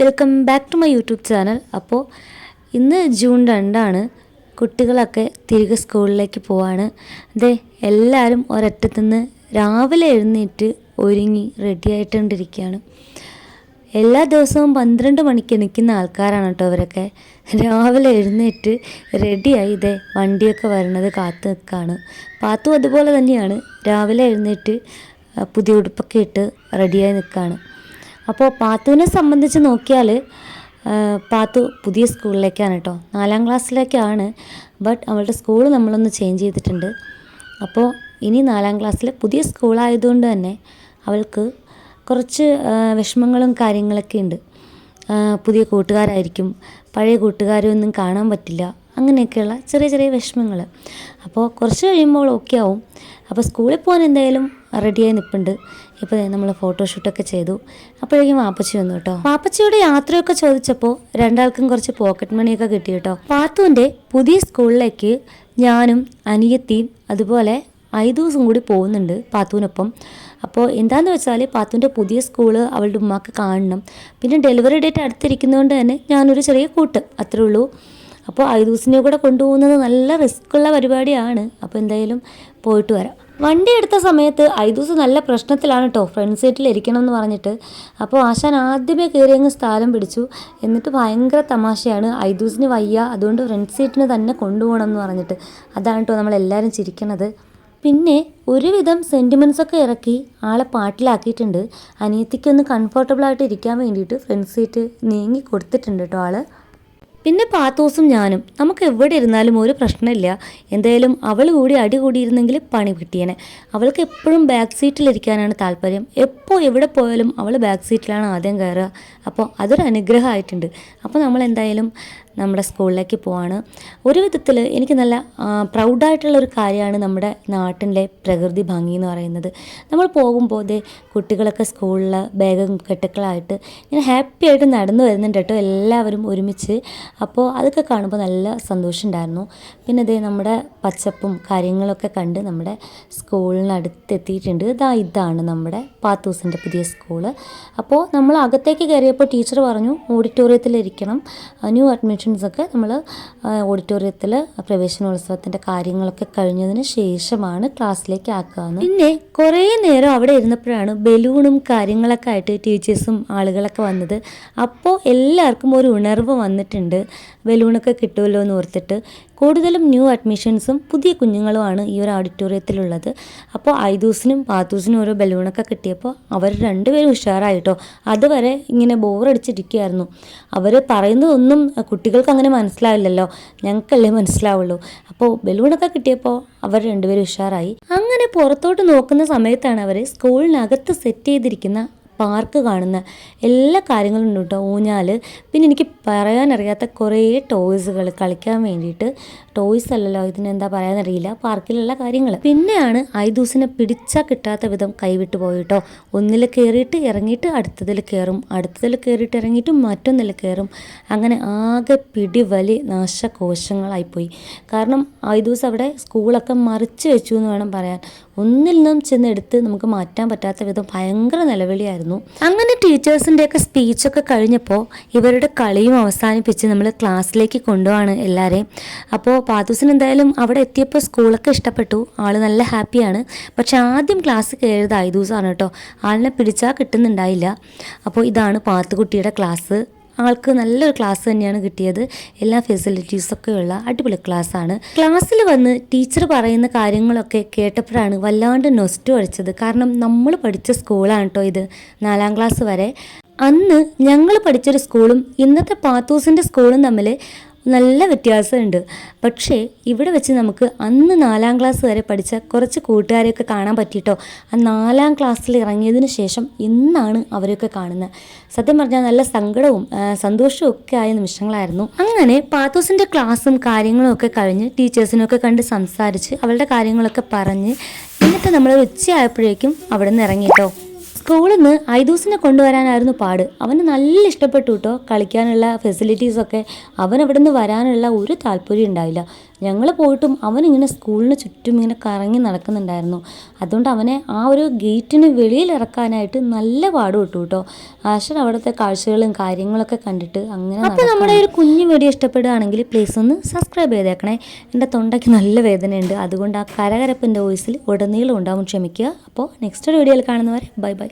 Welcome back to my YouTube channel. അപ്പോൾ ഇന്ന് June 2 കുട്ടികളൊക്കെ തിരികെ സ്കൂളിലേക്ക് പോവാണ്. അതെ, എല്ലാവരും ഒരറ്റത്തുനിന്ന് രാവിലെ എഴുന്നേറ്റ് ഒരുങ്ങി റെഡി ആയിട്ടിരിക്കുകയാണ്. എല്ലാ ദിവസവും 12 മണിക്ക് എണീക്കുന്ന ആൾക്കാരാണ് കേട്ടോ അവരൊക്കെ. രാവിലെ എഴുന്നേറ്റ് റെഡിയായി ഇതേ വണ്ടിയൊക്കെ വരുന്നത് കാത്തു നിൽക്കുകയാണ്. പാത്തു അതുപോലെ തന്നെയാണ്, രാവിലെ എഴുന്നേറ്റ് പുതിയ ഉടുപ്പൊക്കെ ഇട്ട് റെഡിയായി നിൽക്കുകയാണ്. അപ്പോൾ പാത്തുവിനെ സംബന്ധിച്ച് നോക്കിയാൽ പാത്തു പുതിയ സ്കൂളിലേക്കാണ് കേട്ടോ, 4ാം ക്ലാസ്സിലേക്കാണ്. ബട്ട് അവളുടെ സ്കൂൾ നമ്മളൊന്ന് ചേഞ്ച് ചെയ്തിട്ടുണ്ട്. അപ്പോൾ ഇനി 4ാം ക്ലാസ്സിൽ പുതിയ സ്കൂളായതുകൊണ്ട് തന്നെ അവൾക്ക് കുറച്ച് വിഷമങ്ങളും കാര്യങ്ങളൊക്കെ ഉണ്ട്. പുതിയ കൂട്ടുകാരായിരിക്കും, പഴയ കൂട്ടുകാരൊന്നും കാണാൻ പറ്റില്ല, അങ്ങനെയൊക്കെയുള്ള ചെറിയ ചെറിയ വിഷമങ്ങൾ. അപ്പോൾ കുറച്ച് കഴിയുമ്പോൾ ഓക്കെ ആവും. അപ്പോൾ സ്കൂളിൽ പോകാൻ എന്തായാലും റെഡിയായി നിൽപ്പുണ്ട്. ഇപ്പോൾ നമ്മൾ ഫോട്ടോഷൂട്ടൊക്കെ ചെയ്തു. അപ്പോഴേക്കും വാപ്പച്ചി വന്നു കേട്ടോ. വാപ്പച്ചിയുടെ യാത്രയൊക്കെ ചോദിച്ചപ്പോൾ രണ്ടാൾക്കും കുറച്ച് പോക്കറ്റ് മണിയൊക്കെ കിട്ടി കേട്ടോ. പാത്തുവിൻ്റെ പുതിയ സ്കൂളിലേക്ക് ഞാനും അനിയത്തിയും അതുപോലെ 5 ദിവസം കൂടി പോകുന്നുണ്ട് പാത്തുവിനൊപ്പം. അപ്പോൾ എന്താണെന്ന് വെച്ചാൽ പാത്തുവിൻ്റെ പുതിയ സ്കൂള് അവളുടെ ഉമ്മാക്ക് കാണണം. പിന്നെ ഡെലിവറി ഡേറ്റ് അടുത്തിരിക്കുന്നതുകൊണ്ട് തന്നെ ഞാനൊരു ചെറിയ കൂട്ട്, അത്രേ ഉള്ളൂ. അപ്പോൾ 5 ദിവസത്തിനെ കൂടെ കൊണ്ടുപോകുന്നത് നല്ല റിസ്ക്കുള്ള പരിപാടിയാണ്. അപ്പോൾ എന്തായാലും പോയിട്ട് വരാം. വണ്ടി എടുത്ത സമയത്ത് 5 ദിവസം നല്ല പ്രശ്നത്തിലാണ് കേട്ടോ, ഫ്രണ്ട് സീറ്റിൽ ഇരിക്കണം എന്ന് പറഞ്ഞിട്ട്. അപ്പോൾ ആശാൻ ആദ്യമേ കയറി അങ്ങ് സ്ഥലം പിടിച്ചു. എന്നിട്ട് ഭയങ്കര തമാശയാണ്, 5 ദിവസത്തിന് വയ്യ, അതുകൊണ്ട് ഫ്രണ്ട് സീറ്റിന് തന്നെ കൊണ്ടുപോകണം എന്ന് പറഞ്ഞിട്ട്. അതാണ് കേട്ടോ നമ്മളെല്ലാവരും ചിരിക്കണത്. പിന്നെ ഒരുവിധം സെൻറ്റിമെൻറ്റ്സൊക്കെ ഇറക്കി ആളെ പാട്ടിലാക്കിയിട്ടുണ്ട്. അനിയത്തിക്കൊന്ന് കംഫർട്ടബിളായിട്ട് ഇരിക്കാൻ വേണ്ടിയിട്ട് ഫ്രണ്ട് സീറ്റ് നീങ്ങി കൊടുത്തിട്ടുണ്ട് കേട്ടോ ആൾ. പിന്നെ പാത്തോസും ഞാനും നമുക്ക് എവിടെ ഇരുന്നാലും ഒരു പ്രശ്നമില്ല. എന്തായാലും അവൾ കൂടി അടി കൂടിയിരുന്നെങ്കിൽ പണി കിട്ടിയേനെ. അവൾക്ക് എപ്പോഴും ബാക്ക് സീറ്റിലിരിക്കാനാണ് താല്പര്യം. എപ്പോൾ എവിടെ പോയാലും അവൾ ബാക്ക് സീറ്റിലാണ് ആദ്യം കയറുക. അപ്പോൾ അതൊരു അനുഗ്രഹമായിട്ടുണ്ട്. അപ്പോൾ നമ്മൾ എന്തായാലും നമ്മുടെ സ്കൂളിലേക്ക് പോവാണ്. ഒരു വിധത്തിൽ എനിക്ക് നല്ല പ്രൗഡായിട്ടുള്ളൊരു കാര്യമാണ് നമ്മുടെ നാട്ടിലെ പ്രകൃതി ഭംഗി എന്ന് പറയുന്നത്. നമ്മൾ പോകുമ്പോൾ കുട്ടികളൊക്കെ സ്കൂളിൽ ബാഗും കെട്ടുക്കളായിട്ട് ഇങ്ങനെ ഹാപ്പി ആയിട്ട് നടന്നു വരുന്നുണ്ട് കേട്ടോ, എല്ലാവരും ഒരുമിച്ച്. അപ്പോൾ അതൊക്കെ കാണുമ്പോൾ നല്ല സന്തോഷമുണ്ടായിരുന്നു. പിന്നെ നമ്മുടെ പച്ചപ്പും കാര്യങ്ങളൊക്കെ കണ്ട് നമ്മുടെ സ്കൂളിനടുത്തെത്തിയിട്ടുണ്ട്. ഇതാണ് നമ്മുടെ പാത്തൂസിൻ്റെ പുതിയ സ്കൂള്. അപ്പോൾ നമ്മൾ അകത്തേക്ക് കയറിയപ്പോൾ ടീച്ചർ പറഞ്ഞു ഓഡിറ്റോറിയത്തിലിരിക്കണം, ന്യൂ അഡ്മിഷൻസൊക്കെ നമ്മൾ ഓഡിറ്റോറിയത്തിൽ പ്രവേശനോത്സവത്തിൻ്റെ കാര്യങ്ങളൊക്കെ കഴിഞ്ഞതിന് ശേഷമാണ് ക്ലാസ്സിലേക്ക് ആക്കുകയെന്ന്. പിന്നെ കുറേ നേരം അവിടെ ഇരുന്നപ്പോഴാണ് ബലൂണും കാര്യങ്ങളൊക്കെ ആയിട്ട് ടീച്ചേഴ്സും ആളുകളൊക്കെ വന്നത്. അപ്പോൾ എല്ലാവർക്കും ഒരു ഉണർവ് വന്നിട്ടുണ്ട്, ബലൂണൊക്കെ കിട്ടുമല്ലോ എന്ന് ഓർത്തിട്ട്. കൂടുതലും ന്യൂ അഡ്മിഷൻസും പുതിയ കുഞ്ഞുങ്ങളുമാണ് ഈ ഒരു ഓഡിറ്റോറിയത്തിലുള്ളത്. അപ്പോൾ 5 ദിവസത്തിനും പാത്തൂസിനും ഓരോ ബലൂണൊക്കെ കിട്ടിയപ്പോൾ അവർ രണ്ടുപേരും ഉഷാറായിട്ടോ. അതുവരെ ഇങ്ങനെ ബോറടിച്ചിരിക്കുകയായിരുന്നു. അവർ പറയുന്നതൊന്നും കുട്ടികൾക്ക് അങ്ങനെ മനസ്സിലാവില്ലല്ലോ, ഞങ്ങൾക്കല്ലേ മനസ്സിലാവുള്ളൂ. അപ്പോൾ ബലൂണൊക്കെ കിട്ടിയപ്പോൾ അവർ രണ്ടുപേരും ഉഷാറായി. അങ്ങനെ പുറത്തോട്ട് നോക്കുന്ന സമയത്താണ് അവർ സ്കൂളിനകത്ത് സെറ്റ് ചെയ്തിരിക്കുന്ന പാർക്ക് കാണുന്ന എല്ലാ കാര്യങ്ങളും ഉണ്ട് കേട്ടോ. ഊഞ്ഞാൽ, പിന്നെ എനിക്ക് പറയാനറിയാത്ത കുറേ ടോയ്സുകൾ കളിക്കാൻ വേണ്ടിയിട്ട്. ടോയ്സ് അല്ലല്ലോ, ഇതിനെന്താ പറയാനറിയില്ല, പാർക്കിലുള്ള കാര്യങ്ങൾ. പിന്നെയാണ് 5 ദിവസത്തിനെ പിടിച്ചാൽ കിട്ടാത്ത വിധം കൈവിട്ട് പോയിട്ടോ. ഒന്നിൽ കയറിയിട്ട് ഇറങ്ങിയിട്ട് അടുത്തതിൽ കയറും, അടുത്തതിൽ കയറിയിട്ട് ഇറങ്ങിയിട്ട് മറ്റൊന്നിൽ കയറും. അങ്ങനെ ആകെ പിടിവലി നാശകോശങ്ങളായിപ്പോയി. കാരണം 5 ദിവസം അവിടെ സ്കൂളൊക്കെ മറിച്ച് വെച്ചു എന്ന് വേണം പറയാൻ. ഒന്നിൽ നിന്നും ചെന്നെടുത്ത് നമുക്ക് മാറ്റാൻ പറ്റാത്ത വിധം ഭയങ്കര നിലവിളിയായിരുന്നു. അങ്ങനെ ടീച്ചേഴ്സിൻ്റെയൊക്കെ സ്പീച്ചൊക്കെ കഴിഞ്ഞപ്പോൾ ഇവരുടെ കളിയും അവസാനിപ്പിച്ച് നമ്മൾ ക്ലാസ്സിലേക്ക് കൊണ്ടുപോവാണ് എല്ലാവരെയും. അപ്പോൾ പാത്തൂസിന് എന്തായാലും അവിടെ എത്തിയപ്പോൾ സ്കൂളൊക്കെ ഇഷ്ടപ്പെട്ടു, ആൾ നല്ല ഹാപ്പിയാണ്. പക്ഷെ ആദ്യം ക്ലാസ് കയറിയത് 5 ദിവസമാണ് കേട്ടോ, ആളിനെ പിടിച്ചാൽ കിട്ടുന്നുണ്ടായില്ല. അപ്പോൾ ഇതാണ് പാത്തുകുട്ടിയുടെ ക്ലാസ്. ആൾക്ക് നല്ലൊരു ക്ലാസ് തന്നെയാണ് കിട്ടിയത്, എല്ലാ ഫെസിലിറ്റീസൊക്കെ ഉള്ള അടിപൊളി ക്ലാസ്സാണ്. ക്ലാസ്സിൽ വന്ന് ടീച്ചർ പറയുന്ന കാര്യങ്ങളൊക്കെ കേട്ടപ്പോഴാണ് വല്ലാണ്ട് നൊസ്റ്റു അടിച്ചത്. കാരണം നമ്മൾ പഠിച്ച സ്കൂളാണ് കേട്ടോ ഇത്, 4ാം ക്ലാസ് വരെ. അന്ന് ഞങ്ങൾ പഠിച്ചൊരു സ്കൂളും ഇന്നത്തെ പാത്തൂസിൻ്റെ സ്കൂളും തമ്മിൽ നല്ല വ്യത്യാസമുണ്ട്. പക്ഷേ ഇവിടെ വെച്ച് നമുക്ക് അന്ന് 4ാം ക്ലാസ് വരെ പഠിച്ച കുറച്ച് കൂട്ടുകാരെയൊക്കെ കാണാൻ പറ്റിയിട്ടോ. ആ 4ാം ക്ലാസ്സിൽ ഇറങ്ങിയതിന് ശേഷം ഇന്നാണ് അവരൊക്കെ കാണുന്നത്. സത്യം പറഞ്ഞാൽ നല്ല സങ്കടവും സന്തോഷവും ഒക്കെ ആയ നിമിഷങ്ങളായിരുന്നു. അങ്ങനെ പാത്തൂസിൻ്റെ ക്ലാസ്സും കാര്യങ്ങളും ഒക്കെ കഴിഞ്ഞ് ടീച്ചേഴ്സിനൊക്കെ കണ്ട് സംസാരിച്ച് അവളുടെ കാര്യങ്ങളൊക്കെ പറഞ്ഞ് എന്നിട്ട് നമ്മൾ ഉച്ചയായപ്പോഴേക്കും അവിടെ നിന്ന് ഇറങ്ങിയിട്ടോ. സ്കൂളിൽ നിന്ന് 5 ദിവസത്തിനെ കൊണ്ടുവരാനായിരുന്നു പാട്. അവന് നല്ല ഇഷ്ടപ്പെട്ടു കേട്ടോ കളിക്കാനുള്ള ഫെസിലിറ്റീസൊക്കെ. അവൻ അവിടെ നിന്ന് വരാനുള്ള ഒരു താല്പര്യം ഉണ്ടായില്ല. ഞങ്ങൾ പോയിട്ടും അവനിങ്ങനെ സ്കൂളിന് ചുറ്റും ഇങ്ങനെ കറങ്ങി നടക്കുന്നുണ്ടായിരുന്നു. അതുകൊണ്ട് അവനെ ആ ഒരു ഗേറ്റിന് വെളിയിൽ ഇറക്കാനായിട്ട് നല്ല പാടുപെട്ടു കേട്ടോ. ആശൻ അവിടുത്തെ കാഴ്ചകളും കാര്യങ്ങളൊക്കെ കണ്ടിട്ട് അങ്ങനെ. അപ്പോൾ നമ്മുടെ ഒരു കുഞ്ഞു വീഡിയോ ഇഷ്ടപ്പെടുകയാണെങ്കിൽ പ്ലീസ് ഒന്ന് സബ്സ്ക്രൈബ് ചെയ്തേക്കണേ. എൻ്റെ തൊണ്ടയ്ക്ക് നല്ല വേദനയുണ്ട്, അതുകൊണ്ട് ആ കരകരപ്പിൻ്റെ വോയിസിൽ ഉടനീളം ഉണ്ടാവും, ക്ഷമിക്കുക. അപ്പോൾ നെക്സ്റ്റ് വീഡിയോയിൽ കാണുന്നവരെ ബൈ ബൈ.